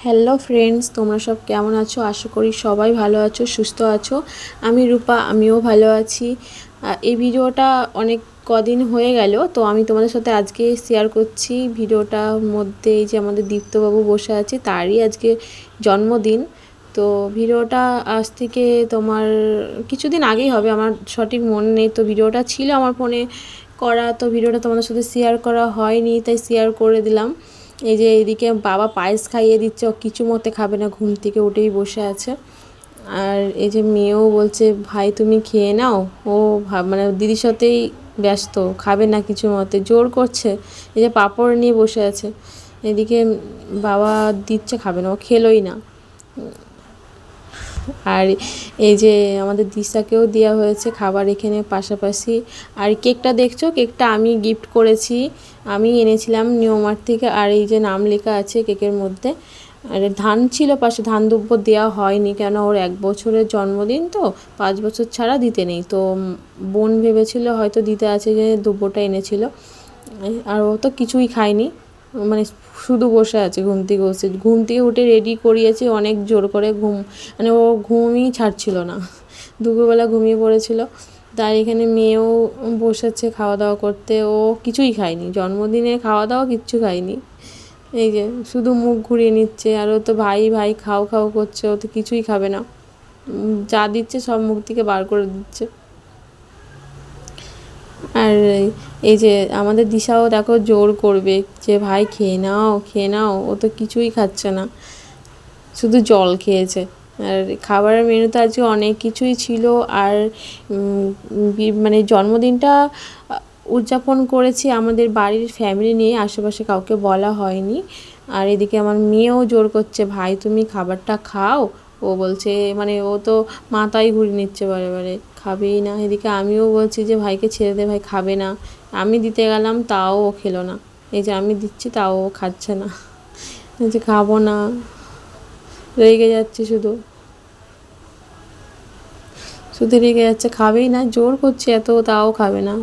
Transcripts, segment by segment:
Hello friends, তোমরা সব কেমন আছো? আশা করি সবাই ভালো আছো, সুস্থ আছো। আমি রূপা, আমিও ভালো আছি। এই ভিডিওটা অনেক কদিন হয়ে গেল, তো আমি তোমাদের সাথে আজকে শেয়ার করছি। ভিডিওটার মধ্যে এই যে আমাদের দীপ্তবাবু বসে আছে, তারই আজকে জন্মদিন। তো ভিডিওটা আজ থেকে তোমার কিছুদিন আগেই হবে, আমার সঠিক মনে নেই। তো ভিডিওটা ছিল আমার ফোনে করা, তো ভিডিওটা তোমাদের সাথে শেয়ার করা হয়নি, তাই শেয়ার করে দিলাম। এই যে এইদিকে বাবা পায়েস খাইয়ে দিচ্ছে, ও কিছু মতে খাবে না, ঘুম থেকে উঠেই বসে আছে। আর এই যে মেয়েও বলছে ভাই তুমি খেয়ে নাও, ও মানে দিদির সাথেই ব্যস্ত, খাবে না কিছু মতে, জোর করছে। এই যে পাঁপড় নিয়ে বসে আছে, এদিকে বাবা দিচ্ছে, খাবে না, ও খেলোই না। আর এই যে আমাদের দিশাকেও দেওয়া হয়েছে খাবার এখানে পাশাপাশি। আর কেকটা দেখছো, কেকটা আমি গিফট করেছি, আমি এনেছিলাম নিউমার্ট থেকে। আর এই যে নাম লেখা আছে কেকের মধ্যে। আর ধান ছিল পাশে, ধান দুব্য দেওয়া হয়নি, কেন ওর 1 বছরের জন্মদিন, তো 5 বছর ছাড়া দিতে নেই। তো বোন ভেবেছিল হয়তো দিতে আছে, যে দুব্যটা এনেছিল। আর ও তো কিছুই খায়নি, মানে শুধু বসে আছে। ঘুম থেকে উঠে রেডি করিয়েছি অনেক জোর করে, মানে ও ঘুমই ছাড়ছিল না, দুপুরবেলা ঘুমিয়ে পড়েছিল। তাই এখানে মেয়েও বসেছে খাওয়া দাওয়া করতে, ও কিছুই খায়নি, জন্মদিনে খাওয়া দাওয়া কিচ্ছু খায়নি। এই যে শুধু মুখ ঘুরিয়ে নিচ্ছে। আর ও তো ভাই ভাই খাও খাও করছে, ও তো কিছুই খাবে না, যা দিচ্ছে সব মুখ থেকে বার করে দিচ্ছে। আর এই যে আমাদের দিশাও দেখো জোর করবে যে ভাই খেয়ে নাও খেয়ে নাও, ও তো কিছুই খাচ্ছে না, শুধু জল খেয়েছে। আর খাবারের মেনুতে আজকে অনেক কিছুই ছিল। আর মানে জন্মদিনটা উদযাপন করেছি আমাদের বাড়ির ফ্যামিলি নিয়ে, আশেপাশে কাউকে বলা হয়নি। আর এদিকে আমার মেয়েও জোর করছে ভাই তুমি খাবারটা খাও, ও বলছে, মানে ও তো মাথায় ঘুরিয়ে নিচ্ছে বারে বারে, খাবেই না। এদিকে আমিও বলছি যে ভাইকে ছেড়ে দে, ভাই খাবে না। আমি দিতে গেলাম তাও ও খেলো না, এই যে আমি দিচ্ছি তাও ও খাচ্ছে না, যে খাবো না, রেগে যাচ্ছে, শুধু শুধু রেগে যাচ্ছে, খাবেই না, জোর করছে এত, তাও খাবে না।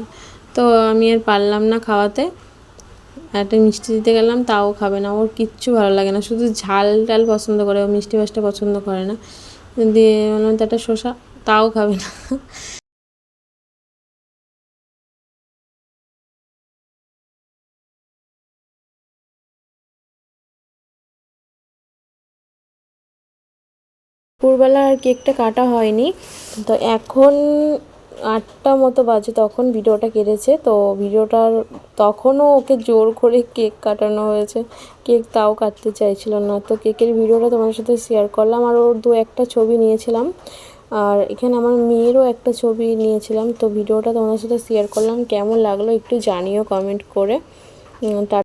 তো আমি আর পারলাম না খাওয়াতে, একটা মিষ্টি দিতে গেলাম তাও খাবে না, ওর কিচ্ছু ভালো লাগে না, শুধু ঝাল টাল পছন্দ করে, ও মিষ্টি ফাসটা পছন্দ করে না। দিয়ে বললাম তো একটা শসা, তাও খাবে না। দুপুরবেলা আর কেকটা কাটা হয়নি, তো এখন 8টা মতো বাজে, তখন ভিডিওটা কেটেছে। তো ভিডিওটার তখনও ওকে জোর করে কেক কাটানো হয়েছে, কেক তাও কাটতে চাইছিল না। তো কেকের ভিডিওটা তোমাদের সাথে শেয়ার করলাম, আর ওর 2-1টা ছবি নিয়েছিলাম। আর এখানে আমার মেয়েরও একটা ছবি নিয়েছিলাম। তো ভিডিওটা তোমাদের সাথে শেয়ার করলাম, কেমন লাগলো একটু জানিও কমেন্ট করে।